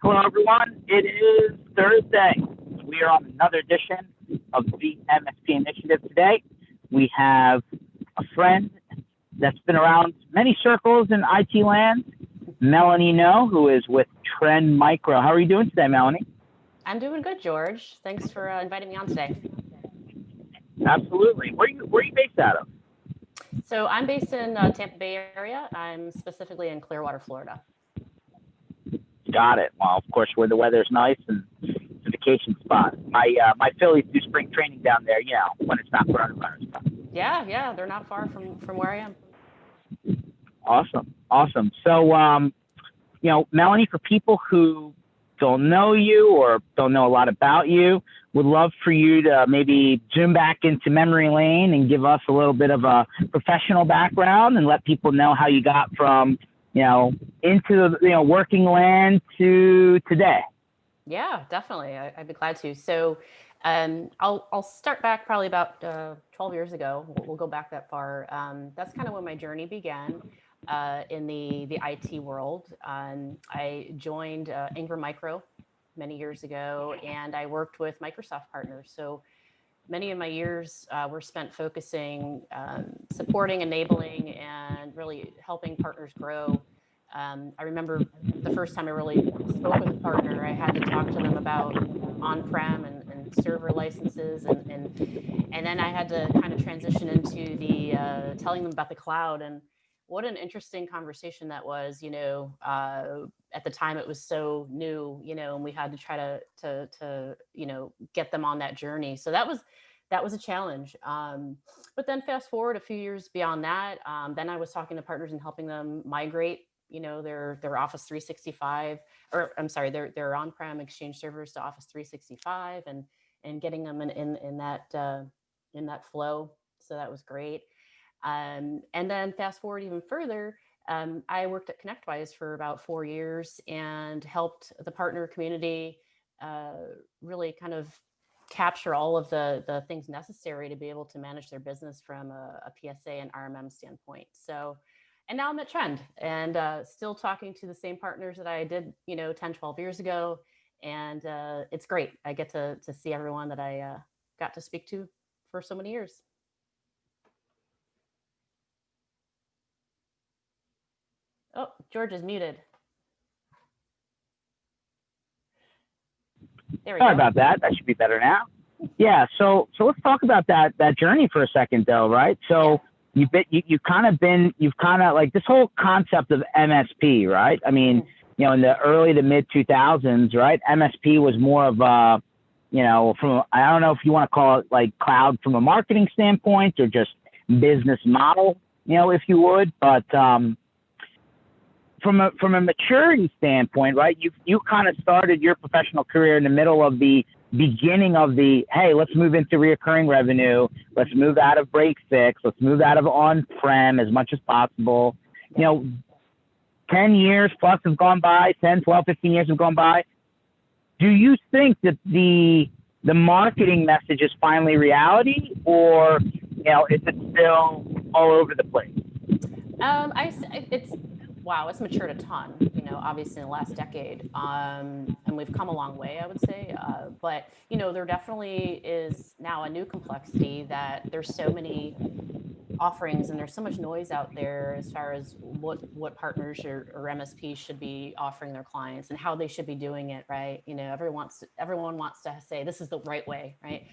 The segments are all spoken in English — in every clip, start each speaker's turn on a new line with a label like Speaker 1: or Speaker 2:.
Speaker 1: Hello, everyone. It is Thursday. We are on another edition of the MSP Initiative today. We have a friend that's been around many circles in IT land, Melanie Noe, who is with Trend Micro. How are you doing today, Melanie?
Speaker 2: I'm doing good, George. Thanks for inviting me on today.
Speaker 1: Absolutely. Where are you based out of?
Speaker 2: So I'm based in Tampa Bay area. I'm specifically in Clearwater, Florida.
Speaker 1: Got it. Well, of course, where the weather's nice and it's a vacation spot. My Phillies do spring training down there, when it's not coronavirus.
Speaker 2: Yeah, they're not far from where I am.
Speaker 1: Awesome. So, Melanie, for people who don't know you or don't know a lot about you, would love for you to maybe zoom back into memory lane and give us a little bit of a professional background and let people know how you got from into the working land to today.
Speaker 2: Yeah, definitely. I'd be glad to. So I'll start back probably about 12 years ago. We'll go back that far. That's kind of when my journey began in the IT world. I joined Ingram Micro many years ago, and I worked with Microsoft partners. So many of my years were spent focusing, supporting, enabling, and really helping partners grow. I remember the first time I really spoke with a partner, I had to talk to them about on-prem and server licenses, and then I had to kind of transition into the telling them about the cloud. And what an interesting conversation that was. At the time it was so new, and we had to try to get them on that journey. So that was a challenge. But then fast forward a few years beyond that, then I was talking to partners and helping them migrate, their Office 365, or I'm sorry, their on-prem Exchange servers to Office 365, and getting them in that flow. So that was great. And then fast forward even further, I worked at ConnectWise for about 4 years and helped the partner community really kind of capture all of the things necessary to be able to manage their business from a PSA and RMM standpoint. So, and now I'm at Trend and still talking to the same partners that I did, 10, 12 years ago. And it's great. I get to see everyone that I got to speak to for so many years. Oh, George is muted. There we go.
Speaker 1: Sorry about that. That should be better now. Yeah. So let's talk about that journey for a second, though, right? So you've kind of like this whole concept of MSP, right? I mean, in the early to mid 2000s, right? MSP was more of a, from, I don't know if you want to call it like cloud from a marketing standpoint or just business model, if you would, but from a maturity standpoint, right? You kind of started your professional career in the middle of the beginning of the, hey, let's move into recurring revenue. Let's move out of break fix. Let's move out of on-prem as much as possible. 10 years plus have gone by, 10, 12, 15 years have gone by. Do you think that the marketing message is finally reality, or, is it still all over the place?
Speaker 2: It's matured a ton, obviously in the last decade. And we've come a long way, I would say. But, there definitely is now a new complexity that there's so many offerings and there's so much noise out there as far as what partners or MSPs should be offering their clients and how they should be doing it, right? Everyone wants to say this is the right way, right?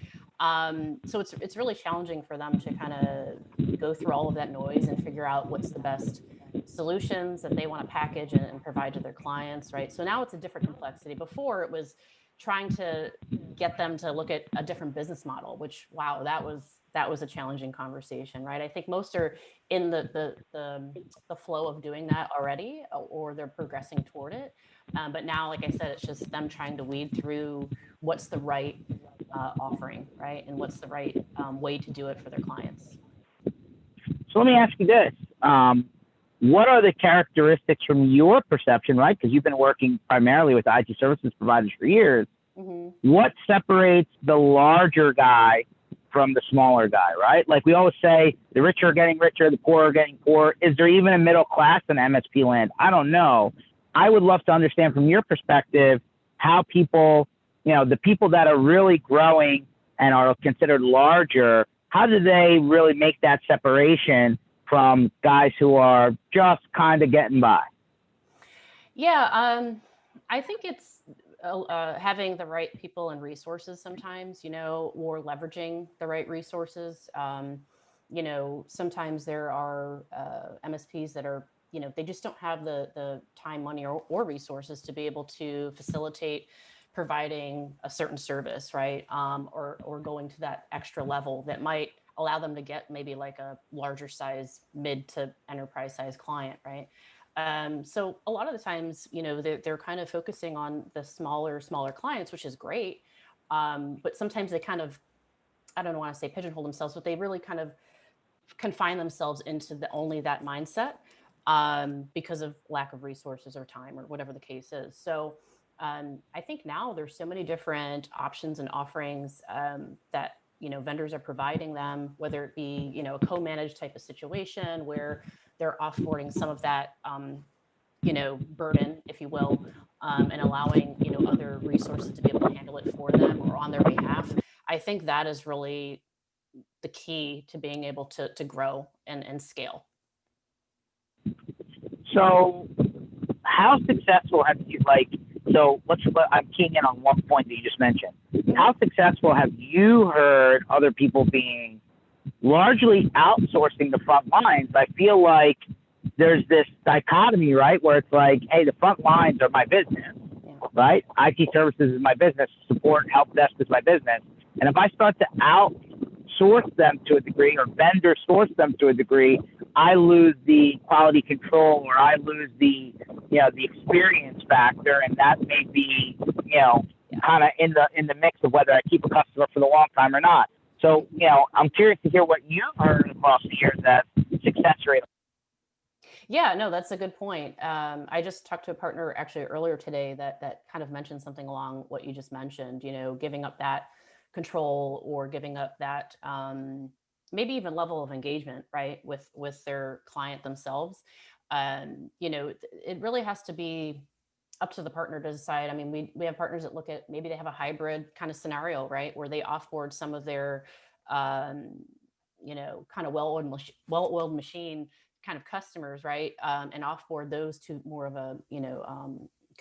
Speaker 2: So it's really challenging for them to kind of go through all of that noise and figure out what's the best solutions that they want to package and provide to their clients, right? So now it's a different complexity. Before it was trying to get them to look at a different business model, which, wow, that was a challenging conversation, right? I think most are in the flow of doing that already, or they're progressing toward it. But now, like I said, it's just them trying to weed through what's the right offering, right? And what's the right way to do it for their clients.
Speaker 1: So let me ask you this. What are the characteristics from your perception, right? Because you've been working primarily with IT services providers for years. Mm-hmm. What separates the larger guy from the smaller guy, right? Like we always say, the rich are getting richer, the poor are getting poorer. Is there even a middle class in MSP land? I don't know. I would love to understand from your perspective how people, the people that are really growing and are considered larger, how do they really make that separation from guys who are just kind of getting by?
Speaker 2: Yeah, I think it's having the right people and resources sometimes, or leveraging the right resources. Sometimes there are MSPs that are, they just don't have the time, money, or resources to be able to facilitate providing a certain service, right? Or going to that extra level that might allow them to get maybe like a larger size, mid to enterprise size client, right? So a lot of the times, they're kind of focusing on the smaller clients, which is great. But sometimes they kind of, I don't want to say pigeonhole themselves, but they really kind of confine themselves into only that mindset because of lack of resources or time or whatever the case is. So I think now there's so many different options and offerings that vendors are providing them, whether it be a co-managed type of situation where they're offboarding some of that burden, if you will, and allowing other resources to be able to handle it for them or on their behalf. I think that is really the key to being able to grow and scale.
Speaker 1: So how successful have you, I'm keying in on one point that you just mentioned. How successful have you heard other people being largely outsourcing the front lines? I feel like there's this dichotomy, right, where it's like, hey, the front lines are my business, right? IT services is my business, support, help desk is my business. And if I start to outsource them to a degree or vendor source them to a degree, I lose the quality control or I lose the experience factor, and that may be, kind of in the mix of whether I keep a customer for the long time or not. So, I'm curious to hear what you've heard across the years that success rate.
Speaker 2: Yeah, no, that's a good point. I just talked to a partner actually earlier today that kind of mentioned something along what you just mentioned, giving up that control or giving up that maybe even level of engagement, right, with their client themselves. It really has to be up to the partner to decide. I mean, we have partners that look at maybe they have a hybrid kind of scenario, right, where they offboard some of their kind of well-oiled machine kind of customers, right, and offboard those to more of a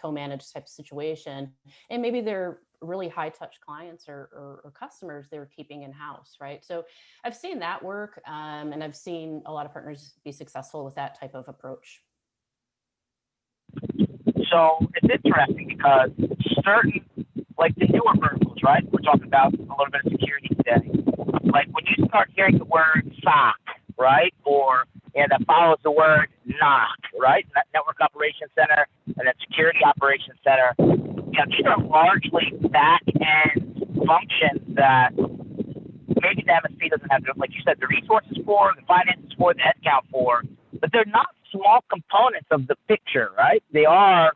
Speaker 2: co-managed type of situation, and maybe they're really high touch clients or customers they're keeping in house, right? So I've seen that work, and I've seen a lot of partners be successful with that type of approach.
Speaker 1: So it's interesting because certain, like the newer verticals, right? We're talking about a little bit of security today. Like when you start hearing the word SOC, right, or that follows the word NOC, right? Network Operations Center and then Security Operations Center. These are largely back-end functions that maybe the MSP doesn't have, like you said, the resources for, the finances for, the headcount for, but they're not small components of the picture, right? They are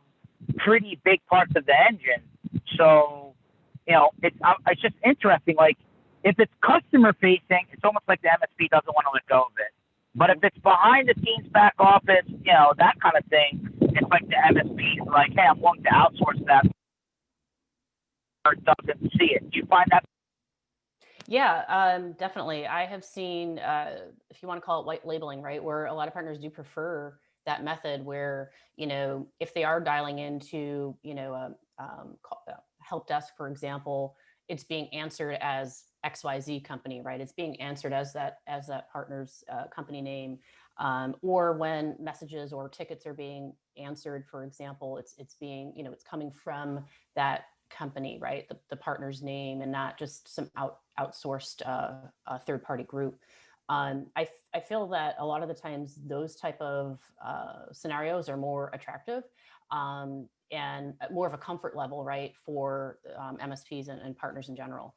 Speaker 1: pretty big parts of the engine. So, it's just interesting. Like, if it's customer-facing, it's almost like the MSP doesn't want to let go of it. But if it's behind the scenes, back office, that kind of thing, it's like the MSP is like, hey, I'm willing to outsource that, or doesn't see it. Do you find that?
Speaker 2: Yeah, definitely. I have seen, if you want to call it white labeling, right, where a lot of partners do prefer that method where, if they are dialing into, help desk, for example, it's being answered as XYZ company, right? It's being answered as that partner's company name, or when messages or tickets are being answered, for example, it's being, it's coming from that company, right? The partner's name and not just some outsourced third-party group. I feel that a lot of the times those type of scenarios are more attractive and more of a comfort level, right, for MSPs and partners in general.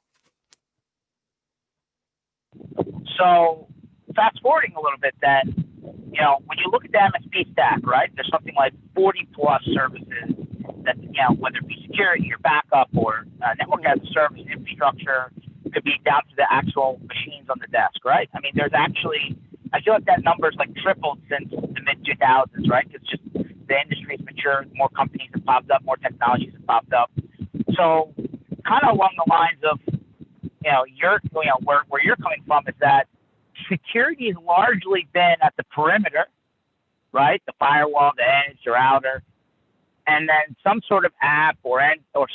Speaker 1: So fast forwarding a little bit then, when you look at the MSP Stack, right, there's something like 40 plus services that, whether it be security or backup or network as a service infrastructure, could be down to the actual machines on the desk, right? I mean, there's actually, I feel like that number's like tripled since the mid 2000s, right? It's just the industry's matured richer, more companies have popped up, more technologies have popped up. So kind of along the lines of, where you're coming from is that security has largely been at the perimeter, right? The firewall, the edge, the router, and then some sort of app or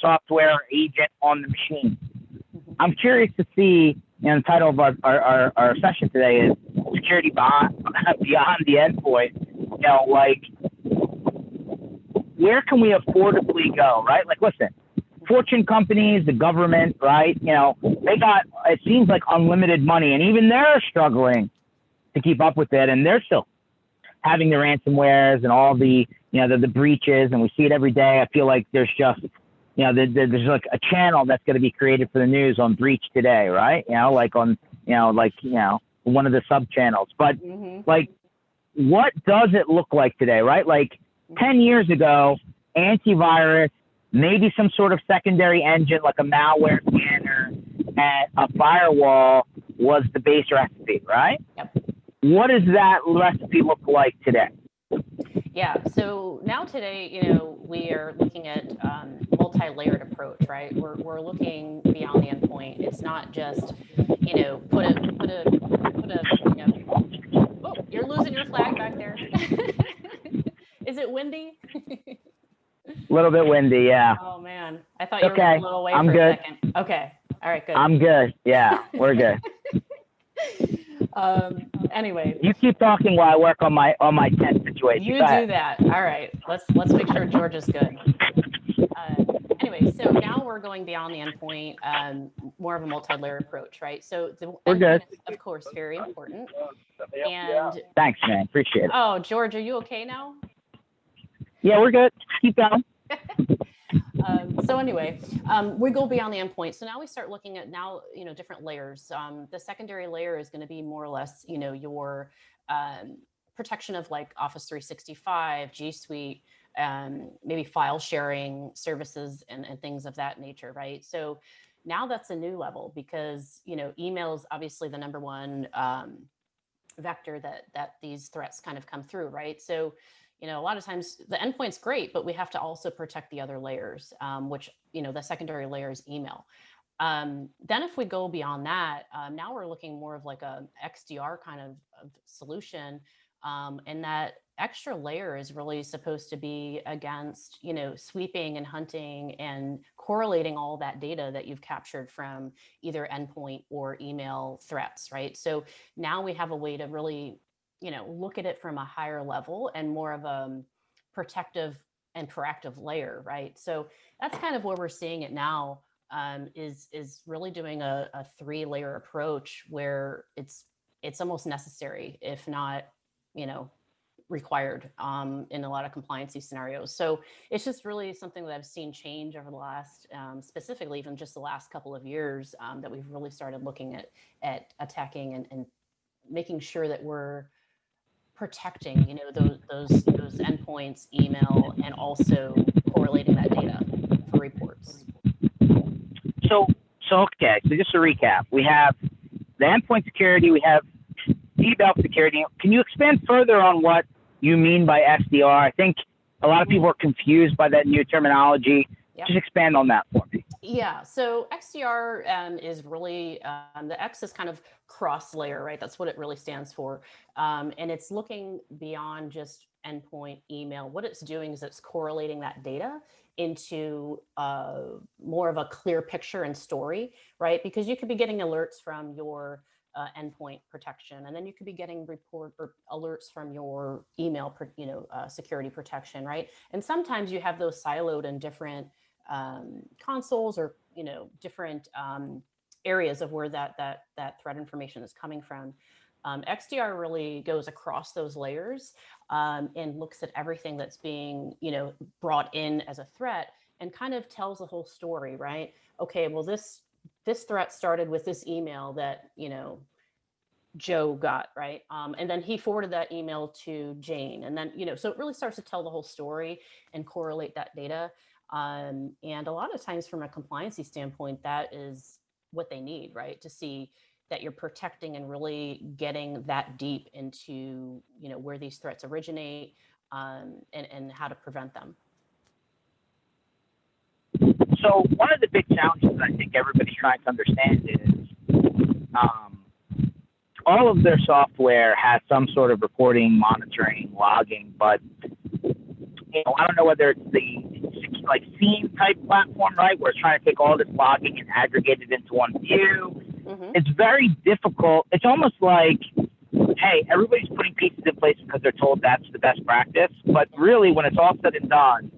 Speaker 1: software or agent on the machine. I'm curious to see, the title of our session today is Security Beyond the Endpoint. Where can we affordably go, right? Like, listen, Fortune companies, the government, right? They got, it seems like, unlimited money, and even they're struggling to keep up with it, and they're still having the ransomwares and all the, the breaches, and we see it every day. I feel like there's just, there's like a channel that's going to be created for the news on breach today, right? One of the sub channels. But like, what does it look like today, right? Like 10 years ago, antivirus, maybe some sort of secondary engine like a malware scanner and a firewall was the base recipe, right?
Speaker 2: Yep.
Speaker 1: What does that recipe look like today?
Speaker 2: Yeah, so now today, we are looking at multi-layered approach, right? We're looking beyond the endpoint. It's not just, put a. Oh, you're losing your flag back there. Is it windy?
Speaker 1: A little bit windy, yeah.
Speaker 2: Oh man, I thought you were a little away for a second. Okay, all right, good.
Speaker 1: I'm good. Yeah, we're good.
Speaker 2: Anyway,
Speaker 1: you keep talking while I work on my tent situation.
Speaker 2: You do that. All right. Let's make sure George is good. Anyway, so now we're going beyond the endpoint, more of a multi-layer approach, right? So the endpoint is, of course, very important. And
Speaker 1: thanks, man. Appreciate it.
Speaker 2: Oh, George, are you okay now?
Speaker 1: Yeah, we're good. Keep going.
Speaker 2: So anyway, we go beyond the endpoint. So now we start looking at different layers. The secondary layer is going to be more or less, your protection of like Office 365, G Suite, maybe file sharing services and things of that nature, right? So now that's a new level because, email is obviously the number one vector that these threats kind of come through, right? So a lot of times the endpoint's great, but we have to also protect the other layers, which, the secondary layer is email. Then if we go beyond that, now we're looking more of like a XDR kind of solution. And that extra layer is really supposed to be against, sweeping and hunting and correlating all that data that you've captured from either endpoint or email threats, right? So now we have a way to really look at it from a higher level and more of a protective and proactive layer, right? So that's kind of where we're seeing it now, is really doing a 3-layer approach where it's almost necessary, if not, required in a lot of compliancy scenarios. So it's just really something that I've seen change over the last, specifically even just the last couple of years, that we've really started looking at attacking and making sure that we're protecting, those endpoints, email, and also correlating that data for reports.
Speaker 1: So okay. So just to recap, we have the endpoint security, we have email security. Can you expand further on what you mean by SDR? I think a lot of people are confused by that new terminology. Yep. Just expand on that for me.
Speaker 2: Yeah, so XDR is really, the X is kind of cross layer, right? That's what it really stands for. And it's looking beyond just endpoint email. What it's doing is it's correlating that data into more of a clear picture and story, right? Because you could be getting alerts from your endpoint protection, and then you could be getting report or alerts from your email, security protection, right? And sometimes you have those siloed in different consoles or different areas of where that threat information is coming from. XDR really goes across those layers and looks at everything that's being brought in as a threat and kind of tells the whole story, right? Okay, well this threat started with this email that Joe got, right? And then he forwarded that email to Jane, and then so it really starts to tell the whole story and correlate that data. And a lot of times from a compliancy standpoint, that is what they need, right? To see that you're protecting and really getting that deep into, where these threats originate, and how to prevent them.
Speaker 1: So one of the big challenges I think everybody's trying to understand is all of their software has some sort of reporting, monitoring, logging, but I don't know whether it's the like scene type platform, right, where it's trying to take all this logging and aggregate it into one view.
Speaker 2: Mm-hmm.
Speaker 1: It's very difficult. It's almost like, hey, everybody's putting pieces in place because they're told that's the best practice, but really when it's all said and done,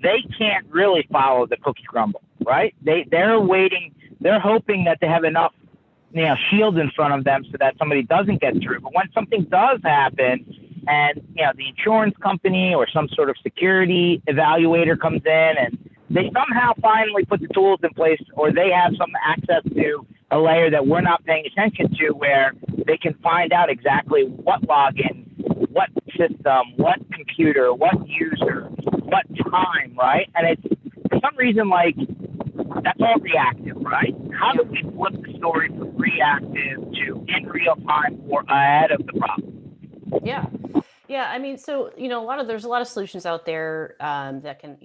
Speaker 1: they can't really follow the cookie crumble, right? They're waiting, they're hoping that they have enough shields in front of them so that somebody doesn't get through. But when something does happen and, the insurance company or some sort of security evaluator comes in and they somehow finally put the tools in place, or they have some access to a layer that we're not paying attention to, where they can find out exactly what login, what system, what computer, what user, what time, right? And it's for some reason like that's all reactive, right? How do we flip the story from reactive to in real time or ahead of the problem?
Speaker 2: Yeah. Yeah. I mean, so, there's a lot of solutions out there that can,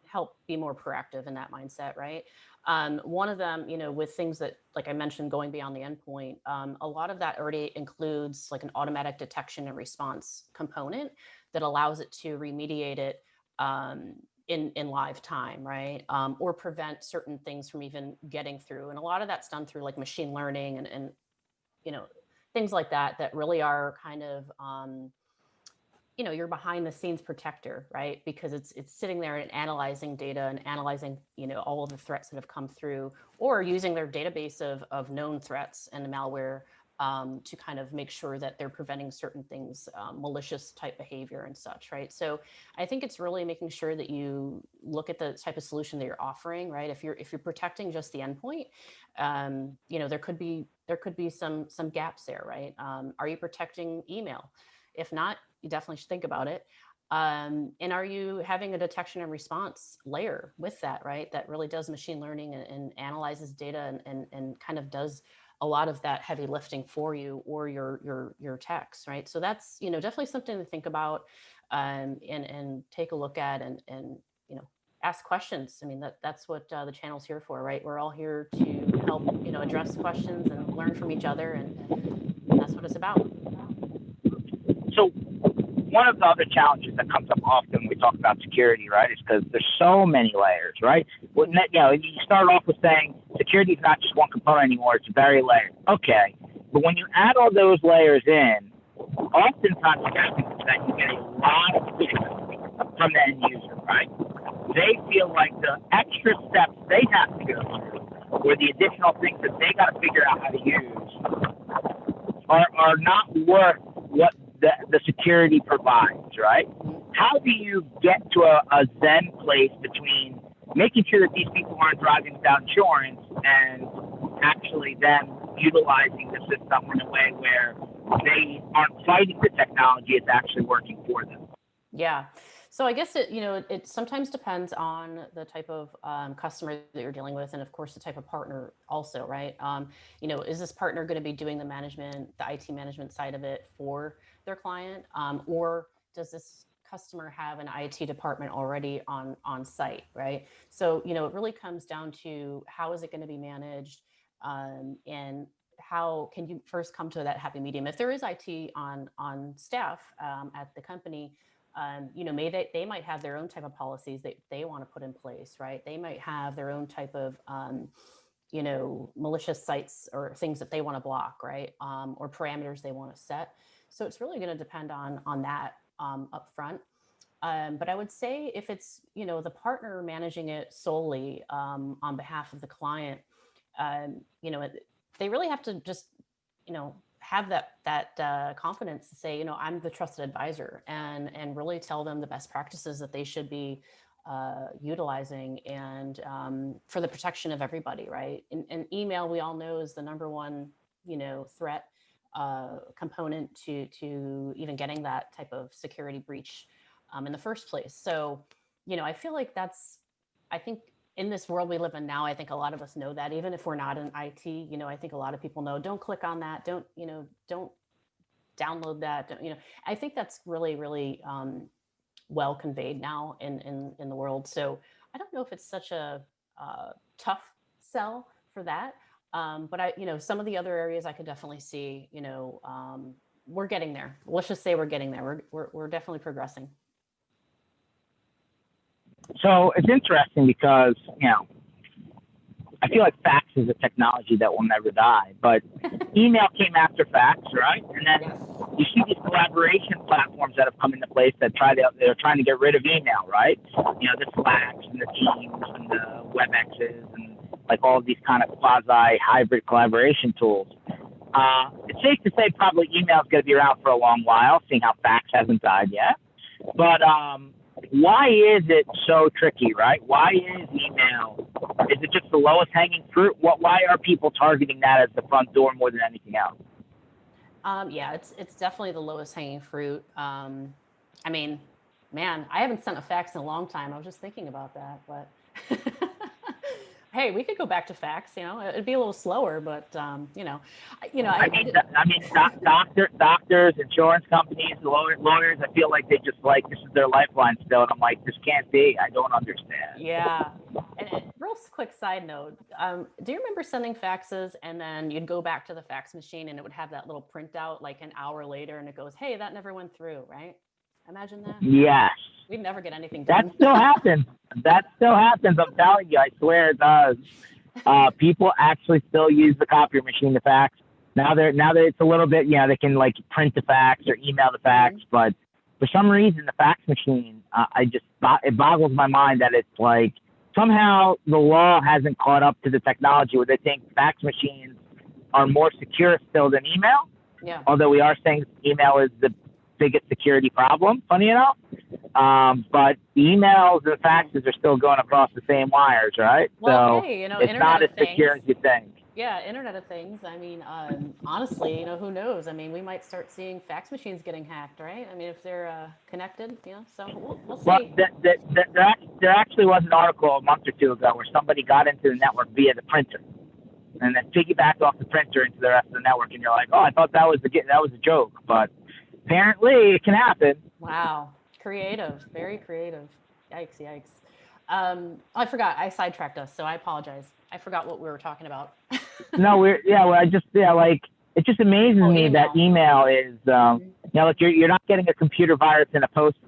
Speaker 2: help be more proactive in that mindset, right? One of them, with things that, like I mentioned, going beyond the endpoint, a lot of that already includes like an automatic detection and response component that allows it to remediate it in live time, right? Or prevent certain things from even getting through. And a lot of that's done through like machine learning and things like that really are kind of your behind the scenes protector, right? Because it's sitting there and analyzing data and analyzing, all of the threats that have come through, or using their database of known threats and the malware to kind of make sure that they're preventing certain things, malicious type behavior and such, right? So I think it's really making sure that you look at the type of solution that you're offering, right? If you're protecting just the endpoint, there could be some gaps there, right? Are you protecting email? If not, you definitely should think about it. And are you having a detection and response layer with that, right? That really does machine learning and analyzes data and kind of does a lot of that heavy lifting for you or your techs, right? So that's, definitely something to think about and take a look at and ask questions. I mean, that's what the channel's here for, right? We're all here to help, address questions and learn from each other. And that's what it's about.
Speaker 1: So one of the other challenges that comes up often when we talk about security, right, is because there's so many layers, right? Well, you start off with saying security is not just one component anymore; it's very layered. Okay, but when you add all those layers in, oftentimes what happens is that you get a lot of pushback from the end user, right? They feel like the extra steps they have to go through, or the additional things that they got to figure out how to use, are not worth what the security provides, right? How do you get to a zen place between making sure that these people aren't driving without insurance and actually them utilizing the system in a way where they aren't fighting the technology, it's actually working for them?
Speaker 2: Yeah. So I guess it sometimes depends on the type of customer that you're dealing with, and of course the type of partner also, right? Is this partner going to be doing the IT management side of it for their client, or does this customer have an IT department already on site, right? So it really comes down to how is it going to be managed, and how can you first come to that happy medium? If there is IT on staff at the company, they might have their own type of policies that they want to put in place, right? They might have their own type of, malicious sites or things that they want to block, right? Or parameters they want to set. So it's really going to depend on that up front. But I would say if it's, the partner managing it solely on behalf of the client, they really have to just, have that confidence to say, I'm the trusted advisor, and really tell them the best practices that they should be utilizing, and for the protection of everybody, right? And email, we all know, is the number one, threat component to even getting that type of security breach in the first place. So, I feel like I think in this world we live in now, I think a lot of us know that, even if we're not in IT, I think a lot of people know, don't click on that. Don't download that. I think that's really, really well conveyed now in the world. So I don't know if it's such a tough sell for that. But some of the other areas I could definitely see, we're getting there. Let's just say we're getting there. We're definitely progressing.
Speaker 1: So it's interesting because, I feel like fax is a technology that will never die, but email came after fax, right? And then
Speaker 2: Yes.
Speaker 1: you see these collaboration platforms that have come into place that they're trying to get rid of email, right? The Slacks and the Teams and the WebExes and like all of these kind of quasi hybrid collaboration tools. It's safe to say probably email is going to be around for a long while, seeing how fax hasn't died yet. But why is it so tricky, right? Why is email? Is it just the lowest hanging fruit? Why are people targeting that as the front door more than anything else?
Speaker 2: Yeah, it's definitely the lowest hanging fruit. I mean, man, I haven't sent a fax in a long time. I was just thinking about that, but hey, we could go back to fax. It'd be a little slower, but
Speaker 1: Doctors, insurance companies, lawyers. I feel like they just like this is their lifeline still, and I'm like, this can't be. I don't understand.
Speaker 2: Yeah. And real quick side note, do you remember sending faxes and then you'd go back to the fax machine and it would have that little printout like an hour later and it goes, hey, that never went through, right? Imagine that.
Speaker 1: Yes.
Speaker 2: We'd never get anything done.
Speaker 1: That still happens. That still happens. I'm telling you, I swear it does. People actually still use the copier machine to fax. Now that it's a little bit, they can like print the fax or email the fax, but for some reason the fax machine, it boggles my mind that it's like somehow the law hasn't caught up to the technology where they think fax machines are more secure still than email.
Speaker 2: Yeah.
Speaker 1: Although we are saying email is the biggest security problem, funny enough. But the emails and faxes are still going across the same wires, right?
Speaker 2: Well,
Speaker 1: so
Speaker 2: hey,
Speaker 1: it's not as secure as you think.
Speaker 2: Yeah, Internet of Things. I mean, honestly, who knows? I mean, we might start seeing fax machines getting hacked, right? I mean, if they're connected, so we'll see.
Speaker 1: Well, there actually was an article a month or two ago where somebody got into the network via the printer and then piggybacked off the printer into the rest of the network. And you're like, oh, I thought that was a joke. But apparently it can happen.
Speaker 2: Wow. Creative. Very creative. Yikes, yikes. I forgot. I sidetracked us, so I apologize. I forgot what we were talking about.
Speaker 1: No, it just amazes me that email is, like you're not getting a computer virus in a posted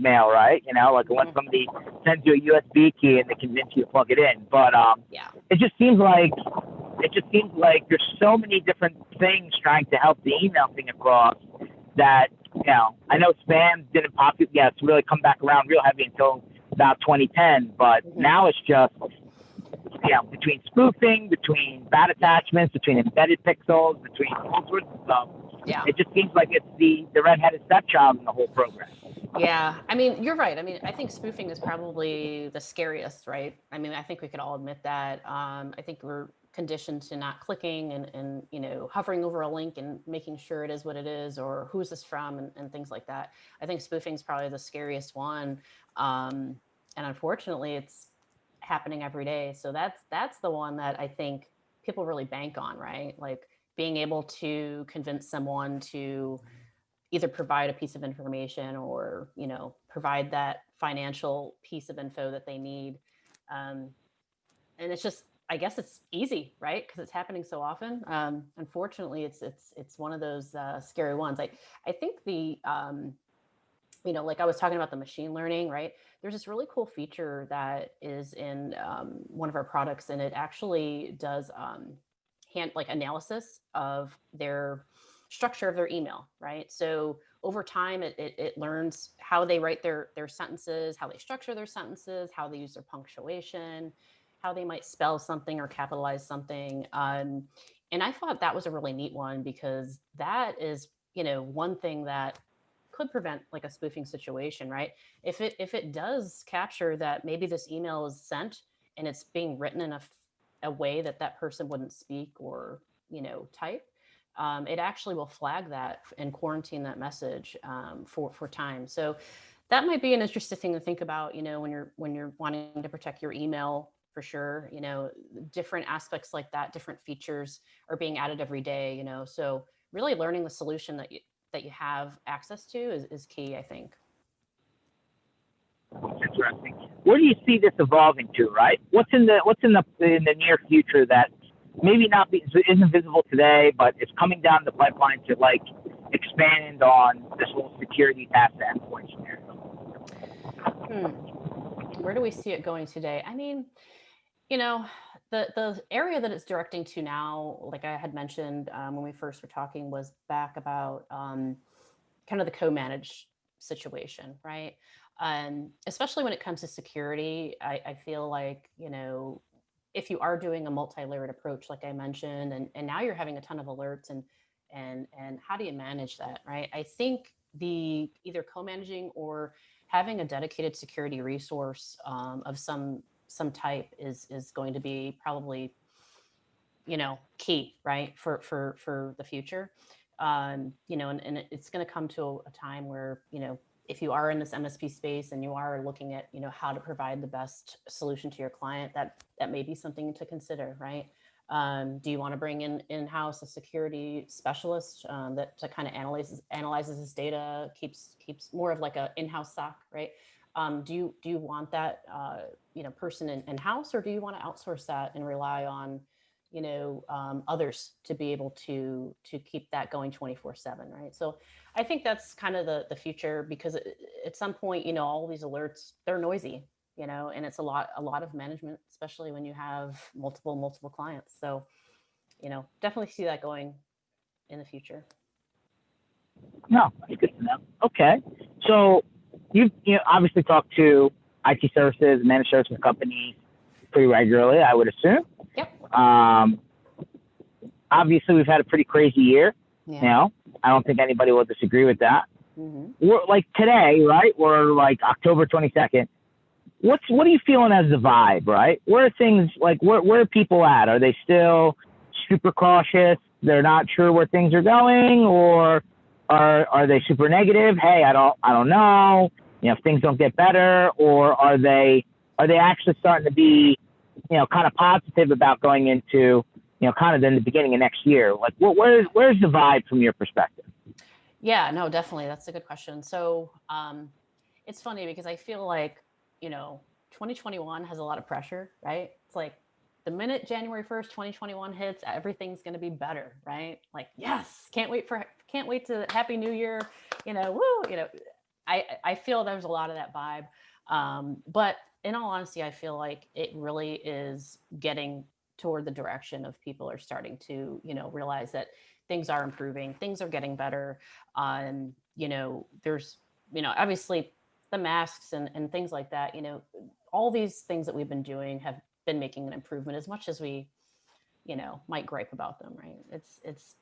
Speaker 1: mail, right? Like when somebody sends you a USB key and they convince you to plug it in. But it just seems like there's so many different things trying to help the email thing across that, I know spam didn't it's really come back around real heavy until about 2010, but now it's just, between spoofing, between bad attachments, between embedded pixels, between all sorts of stuff. Yeah. It just seems like it's the redheaded stepchild in the whole program.
Speaker 2: Yeah. I mean, you're right. I mean, I think spoofing is probably the scariest, right? I mean, I think we could all admit that. I think we're conditioned to not clicking and hovering over a link and making sure it is what it is or who's this from and things like that. I think spoofing is probably the scariest one. And unfortunately, it's happening every day. So that's the one that I think people really bank on, right? Like being able to convince someone to either provide a piece of information or, provide that financial piece of info that they need. And it's just, I guess it's easy, right? Because it's happening so often. Unfortunately, it's one of those scary ones. I think the, like I was talking about the machine learning, right? There's this really cool feature that is in one of our products, and it actually does analysis of their structure of their email, right? So over time, it learns how they write their sentences, how they structure their sentences, how they use their punctuation, how they might spell something or capitalize something. And I thought that was a really neat one because that is, one thing that could prevent like a spoofing situation, right? If it does capture that maybe this email is sent and it's being written in a way that person wouldn't speak or type, it actually will flag that and quarantine that message for time. So that might be an interesting thing to think about, when you're wanting to protect your email. For sure, different aspects like that, different features are being added every day. So really learning the solution that you have access to is key, I think.
Speaker 1: Interesting. Where do you see this evolving to? Right? What's in the near future that maybe isn't visible today, but it's coming down the pipeline to like expand on this whole security past the endpoint scenario?
Speaker 2: Where do we see it going today? I mean, you know, the area that it's directing to now, like I had mentioned when we first were talking, was back about kind of the co-managed situation, right? Especially when it comes to security, I feel like, if you are doing a multi-layered approach, like I mentioned, and now you're having a ton of alerts and how do you manage that, right? I think the either co-managing or having a dedicated security resource of some type is going to be probably key, right, for the future. And it's going to come to a time where if you are in this MSP space and you are looking at how to provide the best solution to your client, that may be something to consider, right? Do you want to bring in-house a security specialist that to kind of analyzes this data, keeps more of like a in-house SOC, right? Do you want that person in-house, or do you want to outsource that and rely on others to be able to keep that going 24/7, right? So I think that's kind of the future, because at some point, all these alerts, they're noisy, and it's a lot of management, especially when you have multiple clients. So, definitely see that going in the future.
Speaker 1: No, that's good to know. Okay. So you obviously talk to IT services, managed services companies pretty regularly, I would assume.
Speaker 2: Yep.
Speaker 1: Obviously, we've had a pretty crazy year.
Speaker 2: Yeah.
Speaker 1: I don't think anybody will disagree with that.
Speaker 2: Mm-hmm.
Speaker 1: We're like today, right? We're like October 22nd. What are you feeling as the vibe, right? Where are things like where are people at? Are they still super cautious? They're not sure where things are going, or are they super negative? Hey, I don't know. If things don't get better, or are they actually starting to be kind of positive about going into kind of in the beginning of next year? Like, where's the vibe from your perspective?
Speaker 2: Yeah, no, definitely. That's a good question. So it's funny because I feel like, 2021 has a lot of pressure, right? It's like the minute January 1st, 2021 hits, everything's going to be better, right? Like, yes, can't wait to Happy New Year, woo, I feel there's a lot of that vibe. But in all honesty, I feel like it really is getting toward the direction of people are starting to, realize that things are improving, things are getting better. There's, obviously the masks and things like that, all these things that we've been doing have been making an improvement, as much as we, might gripe about them, right?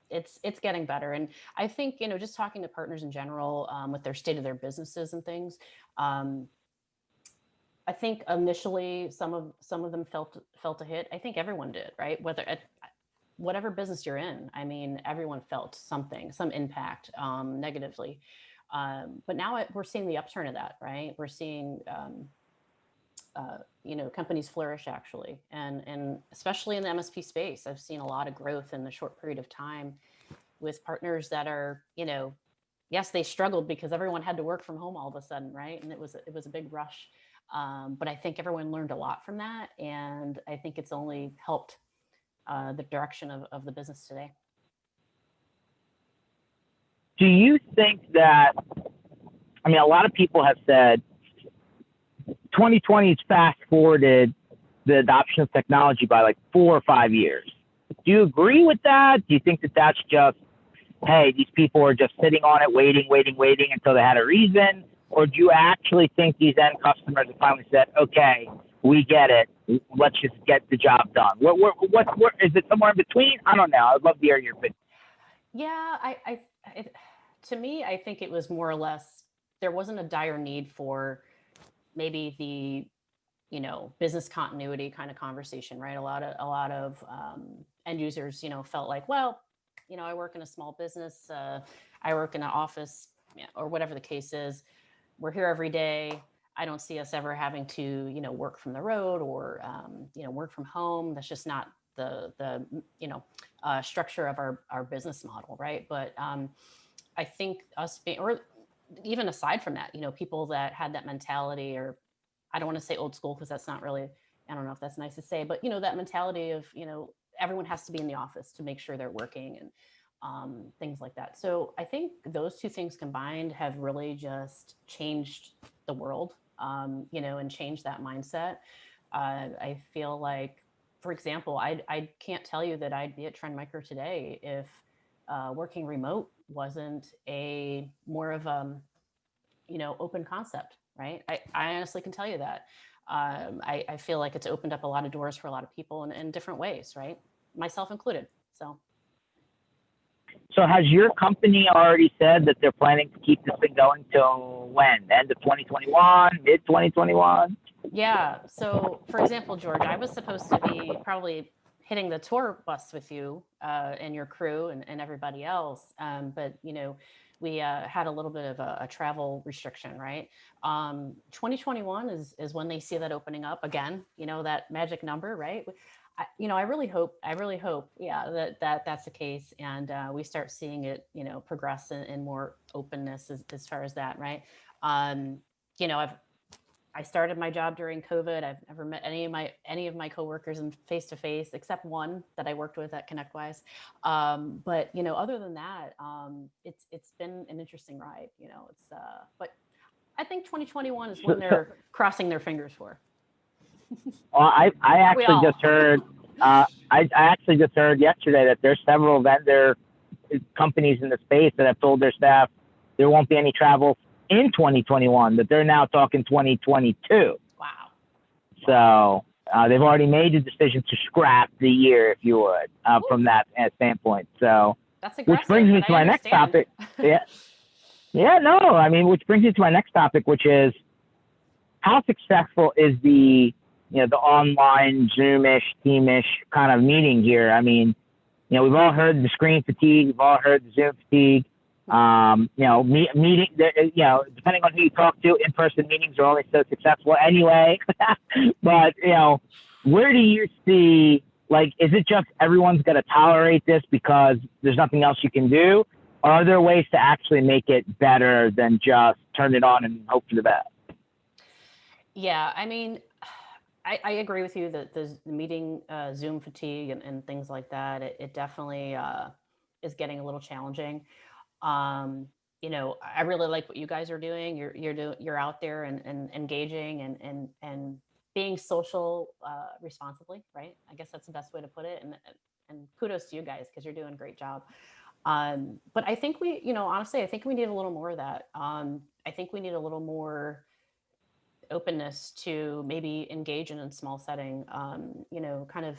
Speaker 2: It's getting better. And I think, just talking to partners in general, with their state of their businesses and things, I think initially some of them felt a hit. I think everyone did, right? Whatever business you're in, I mean, everyone felt something, some impact negatively. But now we're seeing the upturn of that, right? We're seeing, companies flourish, actually. And especially in the MSP space, I've seen a lot of growth in a short period of time with partners that are, yes, they struggled because everyone had to work from home all of a sudden, right? And it was a big rush. But I think everyone learned a lot from that. And I think it's only helped the direction of the business today.
Speaker 1: Do you think that, a lot of people have said 2020 has fast forwarded the adoption of technology by like 4 or 5 years. Do you agree with that? Do you think that that's just, hey, these people are just sitting on it, waiting until they had a reason? Or do you actually think these end customers have finally said, okay, we get it, let's just get the job done? What is it, somewhere in between? I don't know. I'd love to hear your opinion.
Speaker 2: Yeah, to me, I think it was more or less, there wasn't a dire need for maybe the, business continuity kind of conversation, right? A lot of end users, felt like, well, I work in a small business, I work in an office, or whatever the case is. We're here every day. I don't see us ever having to, work from the road or, work from home. That's just not the structure of our business model, right? But I think us being, or even aside from that, people that had that mentality, or I don't want to say old school because that's not really, I don't know if that's nice to say, but that mentality of everyone has to be in the office to make sure they're working, and things like that. So I think those two things combined have really just changed the world, and changed that mindset. I feel like, for example, I can't tell you that I'd be at Trend Micro today if working remote wasn't a more of open concept, right? I honestly can tell you that. I feel like it's opened up a lot of doors for a lot of people in different ways, right? Myself included.
Speaker 1: So has your company already said that they're planning to keep this thing going till when? End of 2021, mid 2021?
Speaker 2: Yeah. So, for example, George, I was supposed to be probably hitting the tour bus with you and your crew and everybody else. But, we had a little bit of a travel restriction, right? 2021 is when they see that opening up again, that magic number, right? I really hope, yeah, that's the case. And we start seeing it, progress in more openness as far as that, right? I started my job during COVID. I've never met any of my coworkers in face to face, except one that I worked with at ConnectWise. But other than that, it's been an interesting ride. But I think 2021 is when they're crossing their fingers for.
Speaker 1: Well, I actually just heard. I actually just heard yesterday that there's several vendor companies in the space that have told their staff there won't be any travel in 2021, that they're now talking 2022.
Speaker 2: Wow.
Speaker 1: So they've already made the decision to scrap the year, if you would, from that standpoint. So,
Speaker 2: that's aggressive,
Speaker 1: which brings me to my next topic. Yeah. Yeah, no, I mean, which brings me to my next topic, which is how successful is the online Zoom-ish, Team-ish kind of meeting here? I mean, we've all heard the screen fatigue. We've all heard the Zoom fatigue. Meeting, depending on who you talk to, in-person meetings are only so successful anyway. But, where do you see, like, is it just everyone's going to tolerate this because there's nothing else you can do? Or are there ways to actually make it better than just turn it on and hope for the best?
Speaker 2: Yeah, I mean, I agree with you that the meeting Zoom fatigue and things like that, it definitely is getting a little challenging. I really like what you guys are doing. You're out there and engaging and being social responsibly, right? I guess that's the best way to put it. And kudos to you guys because you're doing a great job. But I think honestly, I think we need a little more of that. I think we need a little more openness to maybe engage in a small setting, kind of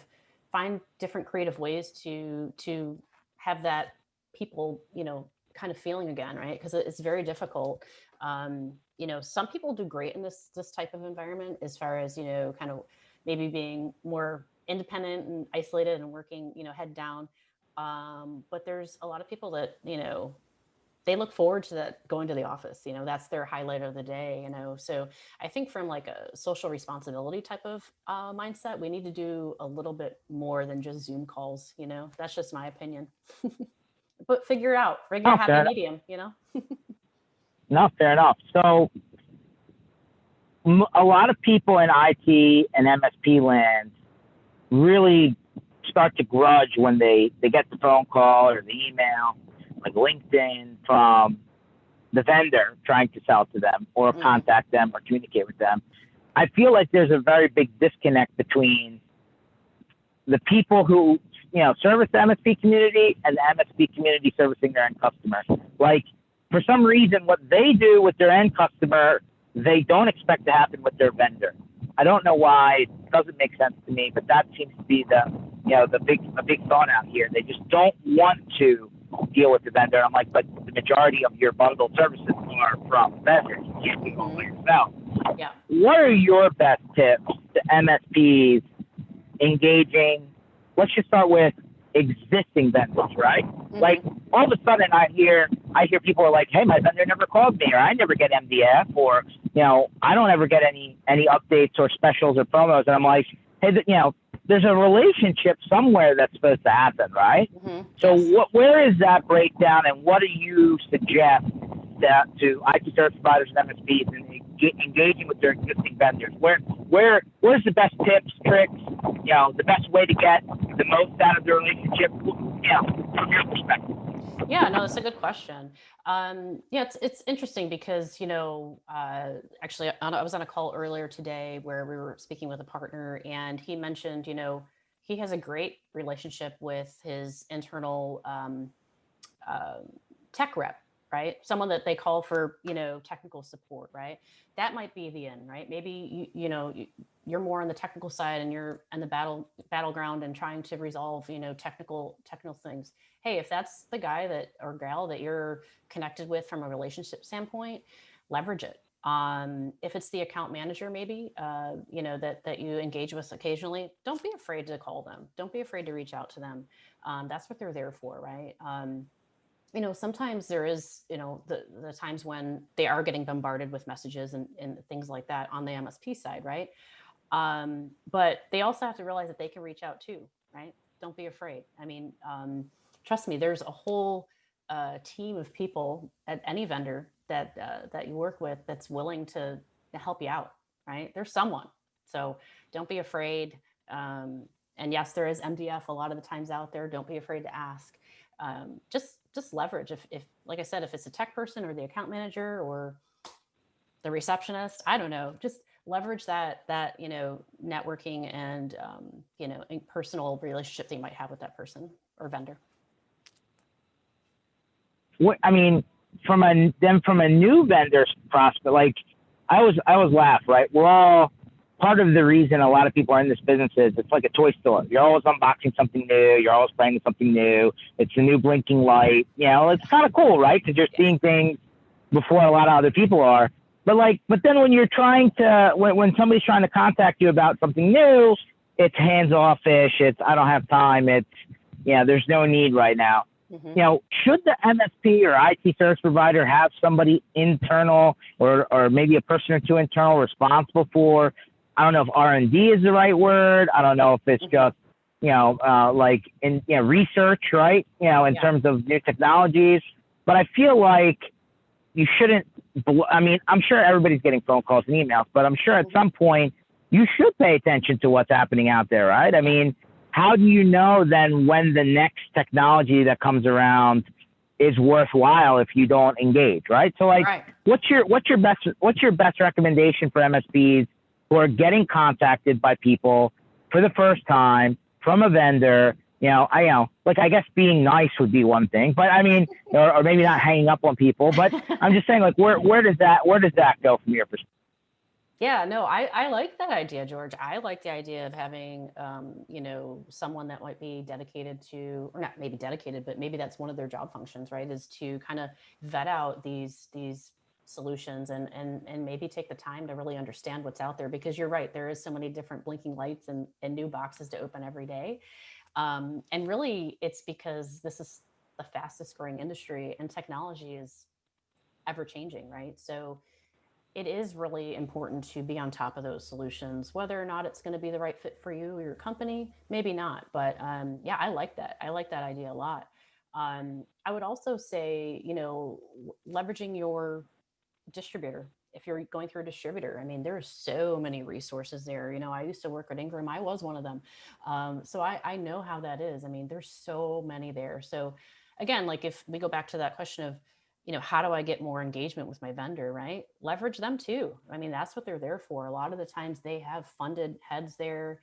Speaker 2: find different creative ways to have that people, kind of feeling again, right? Because it's very difficult. Some people do great in this type of environment as far as, kind of maybe being more independent and isolated and working, head down. But there's a lot of people that, they look forward to that, going to the office, that's their highlight of the day, so I think from like a social responsibility type of mindset, we need to do a little bit more than just Zoom calls, that's just my opinion. But figure out happy medium,
Speaker 1: No, fair enough. So a lot of people in IT and MSP land really start to grudge when they get the phone call or the email, like LinkedIn, from the vendor trying to sell to them or contact them or communicate with them. I feel like there's a very big disconnect between the people who, service the MSP community and the MSP community servicing their end customer. Like, for some reason, what they do with their end customer, they don't expect to happen with their vendor. I don't know why. It doesn't make sense to me, but that seems to be a big thought out here. They just don't want to deal with the vendor. I'm like, but the majority of your bundled services are from vendors. You can't do it all by yourself.
Speaker 2: Yeah.
Speaker 1: What are your best tips to MSPs engaging? Let's just start with existing vendors, right? Like, all of a sudden I hear people are like, hey, my vendor never called me, or I never get MDF, or, I don't ever get any updates or specials or promos. And I'm like, hey, there's a relationship somewhere that's supposed to happen, right? So
Speaker 2: Yes.
Speaker 1: where is that breakdown, and what do you suggest that to IT service providers and MSPs in engaging with their existing vendors? Where's the best tips, tricks, the best way to get the most out of the relationship, from your perspective?
Speaker 2: Yeah, no, that's a good question. Yeah, it's interesting because actually, I was on a call earlier today where we were speaking with a partner, and he mentioned, he has a great relationship with his internal uh, tech rep, right? Someone that they call for, technical support, right? That might be the end, right? Maybe you're more on the technical side and you're in the battleground and trying to resolve, technical things. Hey, if that's the guy that or gal that you're connected with from a relationship standpoint, leverage it. If it's the account manager, maybe that you engage with occasionally, don't be afraid to call them. Don't be afraid to reach out to them. That's what they're there for, right? Sometimes there is, the times when they are getting bombarded with messages and things like that on the MSP side, right? But they also have to realize that they can reach out too, right? Don't be afraid. I mean, trust me, there's a whole team of people at any vendor that you work with that's willing to help you out, right? There's someone. So don't be afraid. And yes, there is MDF a lot of the times out there. Don't be afraid to ask. Just leverage. If like I said, if it's a tech person or the account manager or the receptionist, I don't know, just leverage that networking and personal relationship that you might have with that person or vendor.
Speaker 1: I mean, from a new vendor prospect, like I always laugh, right? We're all part of the reason a lot of people are in this business is it's like a toy store. You're always unboxing something new. You're always playing with something new. It's a new blinking light. It's kind of cool, right? Because you're seeing things before a lot of other people are. But then when you're trying to, when somebody's trying to contact you about something new, it's hands-off-ish. It's, I don't have time. It's, there's no need right now. Should the MSP or IT service provider have somebody internal or maybe a person or two internal responsible for, I don't know if R&D is the right word. I don't know if it's just, like in research, right? In terms of new technologies. But I feel like you shouldn't, I mean, I'm sure everybody's getting phone calls and emails, but I'm sure at some point you should pay attention to what's happening out there, right? I mean, how do you know then when the next technology that comes around is worthwhile if you don't engage, right? So what's your best recommendation for MSPs who are getting contacted by people for the first time from a vendor? I guess being nice would be one thing, but I mean, or maybe not hanging up on people, but I'm just saying, like, where does that go from your perspective?
Speaker 2: Yeah, no, I like that idea, George. I like the idea of having, someone that might be dedicated to, or not maybe dedicated, but maybe that's one of their job functions, right? Is to kind of vet out these solutions and maybe take the time to really understand what's out there, because you're right, there is so many different blinking lights and new boxes to open every day. And really, it's because this is the fastest growing industry and technology is ever changing, right? So it is really important to be on top of those solutions, whether or not it's going to be the right fit for you or your company, maybe not. But yeah, I like that. I like that idea a lot. I would also say, leveraging your distributor. If you're going through a distributor, I mean, there are so many resources there. I used to work at Ingram. I was one of them. So I know how that is. I mean, there's so many there. So again, like if we go back to that question of, how do I get more engagement with my vendor, right? Leverage them too. I mean, that's what they're there for. A lot of the times they have funded heads there.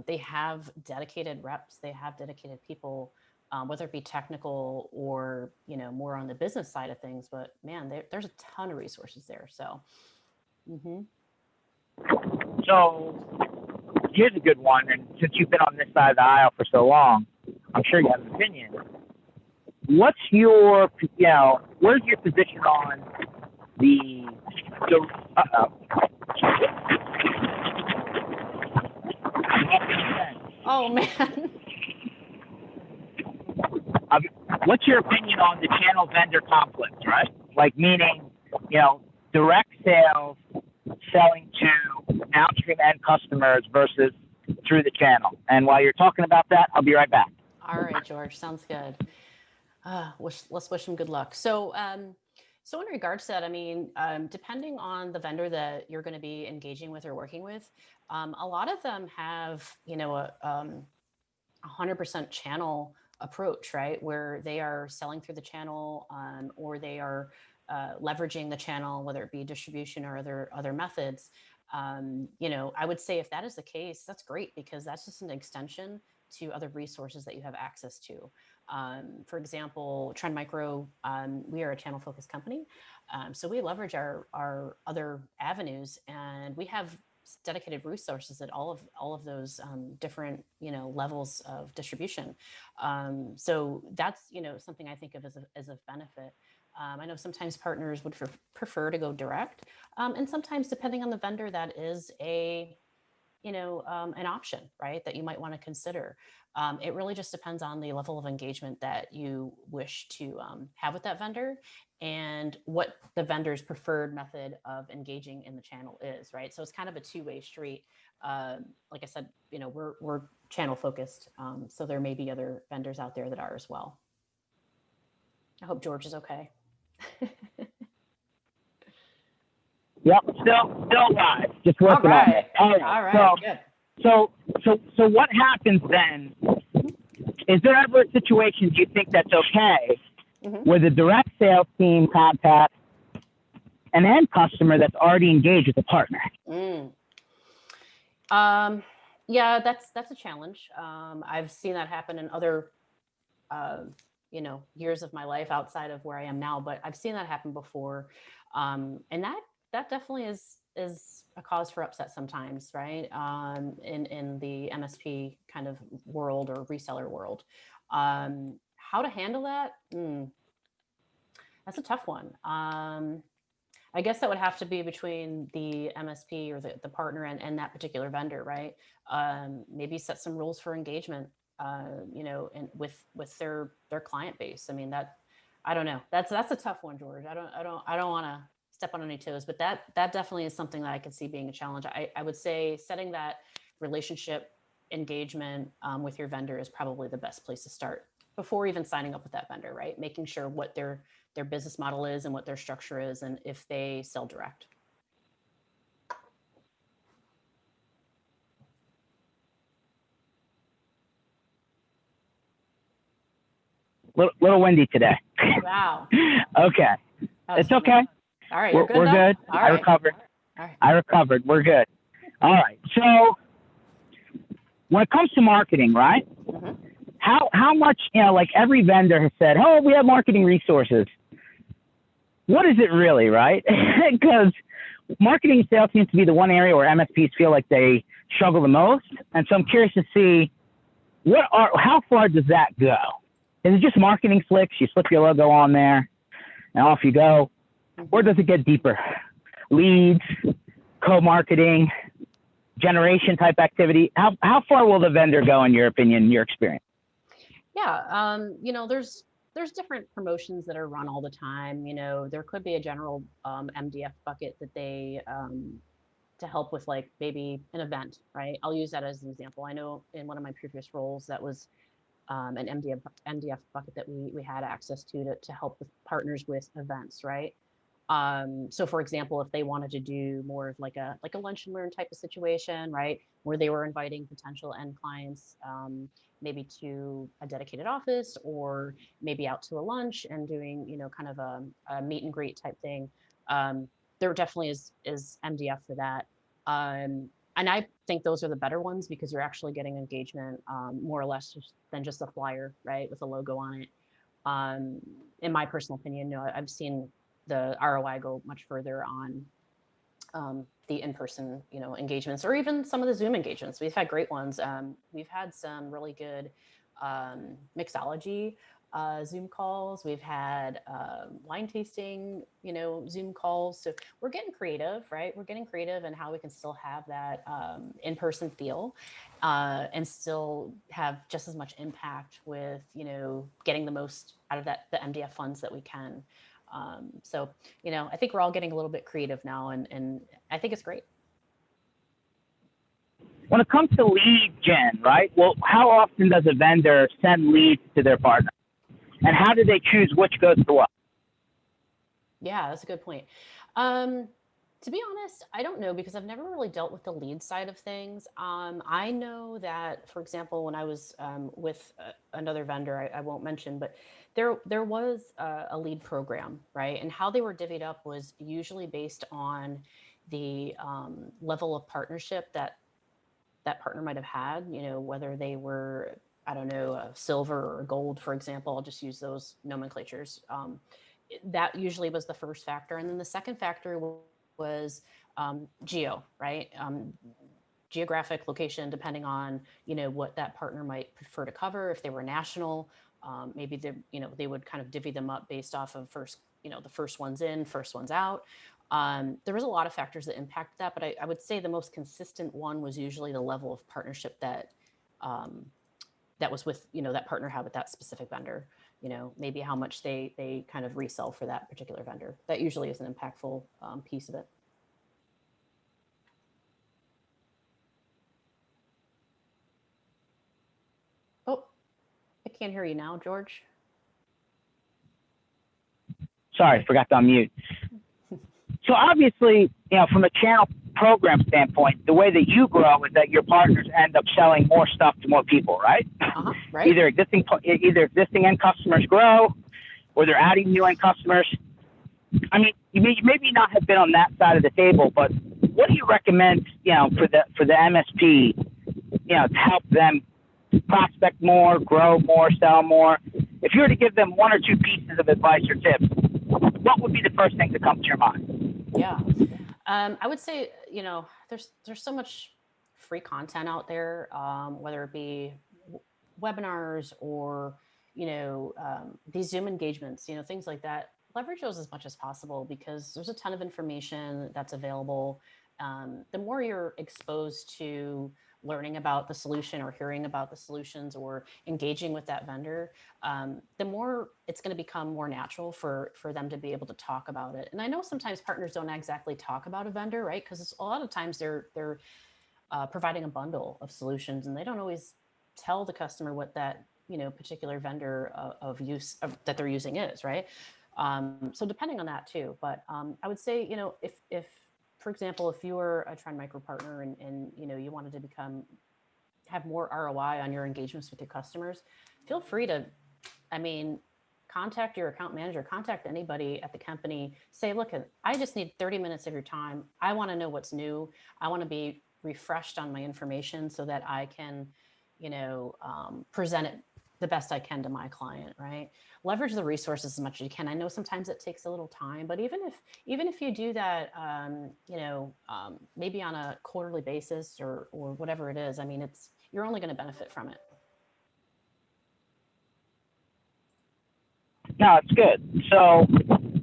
Speaker 2: They have dedicated reps. They have dedicated people, whether it be technical or, more on the business side of things. But man, there's a ton of resources there. So,
Speaker 1: So here's a good one. And since you've been on this side of the aisle for so long, I'm sure you have an opinion. What's your, where's your position on the
Speaker 2: oh man.
Speaker 1: What's your opinion on the channel vendor conflict, right? Like meaning, direct sales selling to downstream end customers versus through the channel. And while you're talking about that, I'll be right back.
Speaker 2: All right, George, sounds good. Let's wish him good luck. So, so in regards to that, I mean, depending on the vendor that you're going to be engaging with or working with, a lot of them have, a 100% channel approach, right? Where they are selling through the channel, or they are leveraging the channel, whether it be distribution or other methods. I would say if that is the case, that's great, because that's just an extension to other resources that you have access to. For example, Trend Micro, we are a channel focused company. So we leverage our other avenues, and we have dedicated resources at all of those different levels of distribution. So that's something I think of as a benefit. I know sometimes partners would prefer to go direct, and sometimes, depending on the vendor, that is an option, right, that you might want to consider. It really just depends on the level of engagement that you wish to have with that vendor, and what the vendor's preferred method of engaging in the channel is, right? So it's kind of a two-way street. Like I said, we're channel focused, so there may be other vendors out there that are as well. I hope George is okay.
Speaker 1: Yep, still live. Just working on it.
Speaker 2: All right. Good.
Speaker 1: So what happens then? Is there ever a situation you think that's okay, where the direct sales team contacts an end customer that's already engaged with a partner?
Speaker 2: Yeah, that's a challenge. I've seen that happen in other years of my life outside of where I am now, but I've seen that happen before. And that definitely is a cause for upset sometimes, right? In the MSP kind of world or reseller world. How to handle that? That's a tough one. I guess that would have to be between the MSP or the partner and that particular vendor, right? Maybe set some rules for engagement, and with their client base. I mean, I don't know. That's a tough one, George. I don't want to step on any toes, but that definitely is something that I can see being a challenge. I would say setting that relationship engagement with your vendor is probably the best place to start before even signing up with that vendor, right? Making sure what their business model is and what their structure is, and if they sell direct.
Speaker 1: Little windy today.
Speaker 2: Wow.
Speaker 1: Okay. It's okay.
Speaker 2: All right. You're good.
Speaker 1: We're good.
Speaker 2: All
Speaker 1: I recovered.
Speaker 2: All right.
Speaker 1: I recovered. We're good. All right. So when it comes to marketing, right? How much, like every vendor has said, oh, we have marketing resources. What is it really, right? Because marketing and sales seems to be the one area where MSPs feel like they struggle the most. And so I'm curious to see how far does that go? Is it just marketing slicks? You slip your logo on there and off you go. Or does it get deeper? Leads, co-marketing, generation type activity. How far will the vendor go, in your opinion, in your experience?
Speaker 2: Yeah, there's different promotions that are run all the time. There could be a general MDF bucket that they to help with, like, maybe an event, right? I'll use that as an example. I know in one of my previous roles that was an MDF bucket that we had access to help with partners with events, right? So for example, if they wanted to do more of like a lunch and learn type of situation, right, where they were inviting potential end clients, maybe to a dedicated office, or maybe out to a lunch and doing, kind of a meet and greet type thing. There definitely is MDF for that. And I think those are the better ones, because you're actually getting engagement, more or less than just a flyer, right, with a logo on it. In my personal opinion, I've seen the ROI go much further on the in-person, engagements, or even some of the Zoom engagements. We've had great ones. We've had some really good mixology Zoom calls. We've had wine tasting, Zoom calls. So we're getting creative, right? We're getting creative in how we can still have that in-person feel, and still have just as much impact with, getting the most out of the MDF funds that we can. So, I think we're all getting a little bit creative now, and I think it's great.
Speaker 1: when it comes to lead gen, right? Well, how often does a vendor send leads to their partner? And how do they choose which goes to what?
Speaker 2: Yeah, that's a good point. To be honest, I don't know because I've never really dealt with the lead side of things. I know that, for example, when I was with another vendor, I won't mention, but there was a lead program, right? And how they were divvied up was usually based on the level of partnership that that partner might have had, you know, whether they were, I don't know, silver or gold, for example. I'll just use those nomenclatures. That usually was the first factor. And then the second factor was geo, right? Geographic location, depending on, you know, what that partner might prefer to cover. If they were national, maybe they, you know, they would kind of divvy them up based off of first, you know, the first one's in, first one's out. There was a lot of factors that impacted that, but I would say the most consistent one was usually the level of partnership that that was with, you know, that partner had with that specific vendor. You know, maybe how much they kind of resell for that particular vendor. That usually is an impactful piece of it. Oh, I can't hear you now, George.
Speaker 1: Sorry, forgot to unmute. So obviously, you know, from a channel program standpoint, the way that you grow is that your partners end up selling more stuff to more people, right?
Speaker 2: Right.
Speaker 1: Either existing end customers grow, or they're adding new end customers. I mean, you may maybe not have been on that side of the table, but what do you recommend, you know, for the MSP, you know, to help them prospect more, grow more, sell more? If you were to give them one or two pieces of advice or tips, what would be the first thing to come to your mind?
Speaker 2: Yeah. I would say, you know, there's so much free content out there, whether it be webinars or, you know, these Zoom engagements, you know, things like that. Leverage those as much as possible because there's a ton of information that's available. The more you're exposed to learning about the solution or hearing about the solutions or engaging with that vendor, the more it's going to become more natural for them to be able to talk about it. And I know sometimes partners don't exactly talk about a vendor, right? Because a lot of times they're providing a bundle of solutions, and they don't always tell the customer what that, you know, particular vendor that they're using is, right? So depending on that too, but I would say, you know, if for example, if you were a Trend Micro partner and you know you wanted to have more ROI on your engagements with your customers, feel free to, I mean, contact your account manager, contact anybody at the company, say, look, I just need 30 minutes of your time. I want to know what's new. I want to be refreshed on my information so that I can, you know, present it the best I can to my client, right? Leverage the resources as much as you can. I know sometimes it takes a little time, but even if you do that, you know, maybe on a quarterly basis or whatever it is, I mean, you're only going to benefit from it.
Speaker 1: No, it's good. So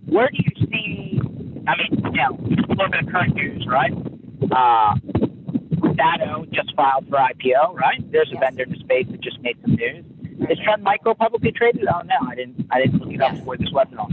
Speaker 1: where do you see, I mean, you know, a little bit of current news, right? Datto just filed for IPO, right? There's a vendor in the space that just made some news. Right. Is Trend Micro publicly traded? Oh no, I didn't look it up before this webinar.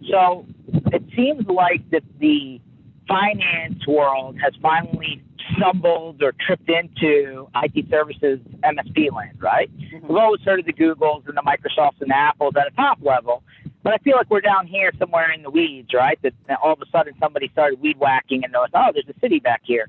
Speaker 1: So it seems like that the finance world has finally stumbled or tripped into IT services MSP land, right? We've always heard of the Googles and the Microsofts and the Apples at a top level, but I feel like we're down here somewhere in the weeds, right? That all of a sudden somebody started weed whacking and noticed, oh, there's a city back here.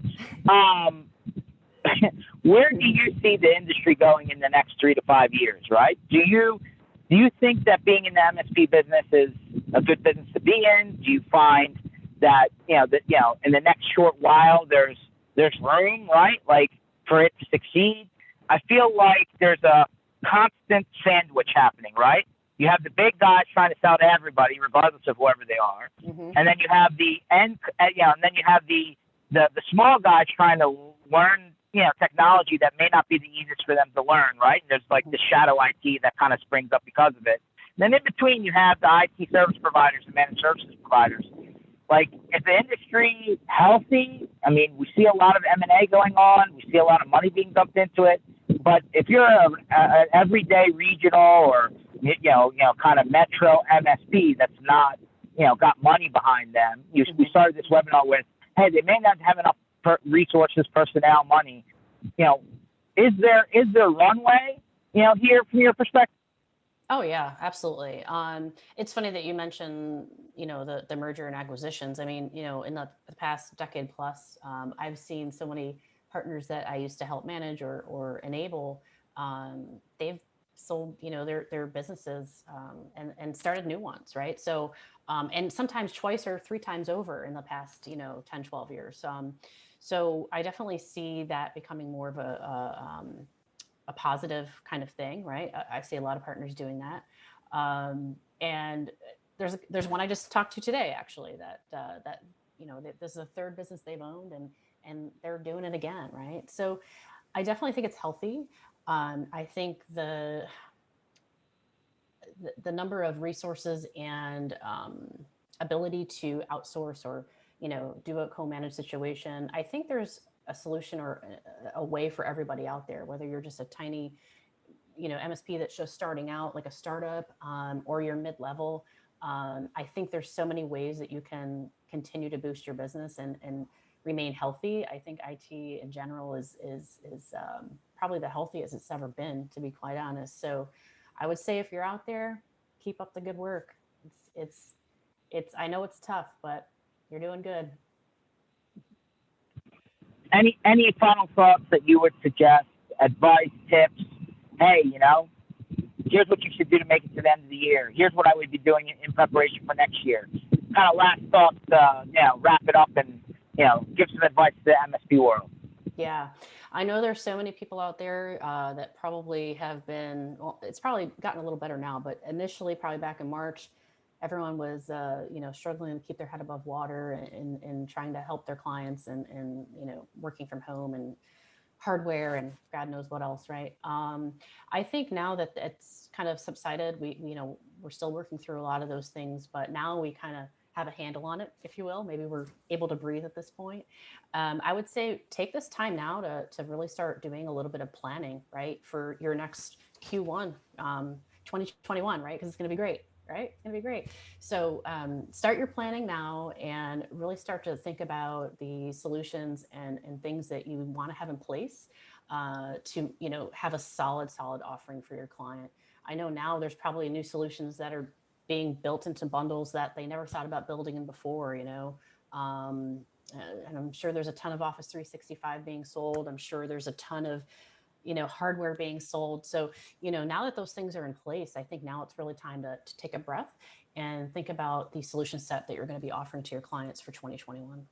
Speaker 1: Where do you see the industry going in the next 3 to 5 years, right? Do you think that being in the MSP business is a good business to be in? Do you find that, in the next short while there's room, right? Like for it to succeed? I feel like there's a constant sandwich happening, right? You have the big guys trying to sell to everybody, regardless of whoever they are. And then you have the and then you have the small guys trying to learn, technology that may not be the easiest for them to learn, right? And there's like the shadow IT that kind of springs up because of it. And then in between, you have the IT service providers and managed services providers. Like, is the industry healthy? I mean, we see a lot of M&A going on. We see a lot of money being dumped into it. But if you're an everyday regional or, kind of metro MSP that's not, got money behind them, we started this webinar with, hey, they may not have enough resources, personnel, money, Is there runway, here from your perspective?
Speaker 2: Oh yeah, absolutely. It's funny that you mentioned, the merger and acquisitions. I mean, in the past decade plus, I've seen so many partners that I used to help manage or enable. They've sold, their businesses, and started new ones, right? So, and sometimes twice or three times over in the past, 10, 12 years. So I definitely see that becoming more of a positive kind of thing, right? I see a lot of partners doing that. And there's one I just talked to today, actually, that this is the third business they've owned, and they're doing it again, right? So I definitely think it's healthy. I think the number of resources and ability to outsource or do a co-managed situation, I think there's a solution or a way for everybody out there, whether you're just a tiny MSP that's just starting out like a startup, or you're mid-level. I think there's so many ways that you can continue to boost your business and remain healthy. I think IT in general is probably the healthiest it's ever been, to be quite honest. So I would say if you're out there, keep up the good work. It's I know it's tough, but you're doing good.
Speaker 1: Any final thoughts that you would suggest, advice, tips? Hey, here's what you should do to make it to the end of the year. Here's what I would be doing in preparation for next year. Kind of last thoughts, wrap it up and, give some advice to the MSP world.
Speaker 2: Yeah, I know there's so many people out there that probably have been, well, it's probably gotten a little better now, but initially, probably back in March, everyone was, struggling to keep their head above water and trying to help their clients and working from home and hardware and God knows what else, right? I think now that it's kind of subsided, we're still working through a lot of those things, but now we kind of have a handle on it, if you will. Maybe we're able to breathe at this point. I would say take this time now to really start doing a little bit of planning, right, for your next Q1 2021, right? Because it's going to be great. Right? It's going to be great. So start your planning now and really start to think about the solutions and things that you want to have in place to, have a solid offering for your client. I know now there's probably new solutions that are being built into bundles that they never thought about building in before, and I'm sure there's a ton of Office 365 being sold. I'm sure there's a ton of hardware being sold. So, now that those things are in place, I think now it's really time to take a breath and think about the solution set that you're going to be offering to your clients for 2021.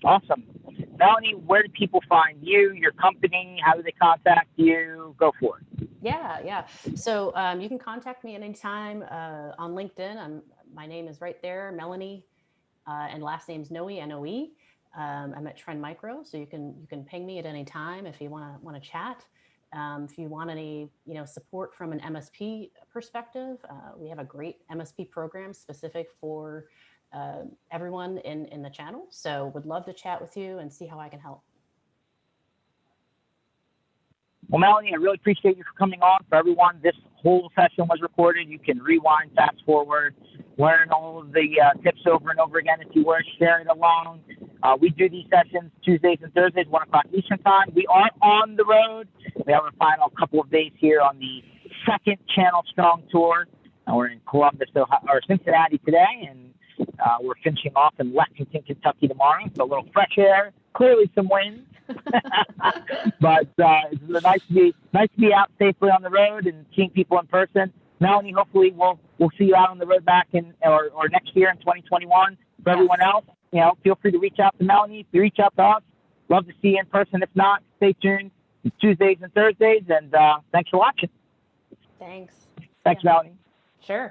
Speaker 1: Awesome. Melanie, where do people find you, your company? How do they contact you? Go for it.
Speaker 2: Yeah. So you can contact me at any time on LinkedIn. My name is right there, Melanie, and last name's Noe, N-O-E. I'm at Trend Micro, so you can ping me at any time if you want to chat. If you want any support from an MSP perspective, we have a great MSP program specific for everyone in the channel. So would love to chat with you and see how I can help.
Speaker 1: Well, Melanie, I really appreciate you for coming on. For everyone, this whole session was recorded. You can rewind, fast forward, learn all of the tips over and over again if you wish, share it along. We do these sessions Tuesdays and Thursdays, 1 o'clock Eastern Time. We are on the road. We have a final couple of days here on the second Channel Strong Tour. We're in Columbus, Ohio, or Cincinnati today, and we're finishing off in Lexington, Kentucky tomorrow. So a little fresh air, clearly some wind. But it's nice to be out safely on the road and seeing people in person. Melanie, hopefully we'll see you out on the road back or next year in 2021. For everyone else, feel free to reach out to Melanie. If you reach out to us, love to see you in person. If not, stay tuned. It's Tuesdays and Thursdays, and thanks for watching.
Speaker 2: Thanks.
Speaker 1: Thanks, Melanie.
Speaker 2: Sure.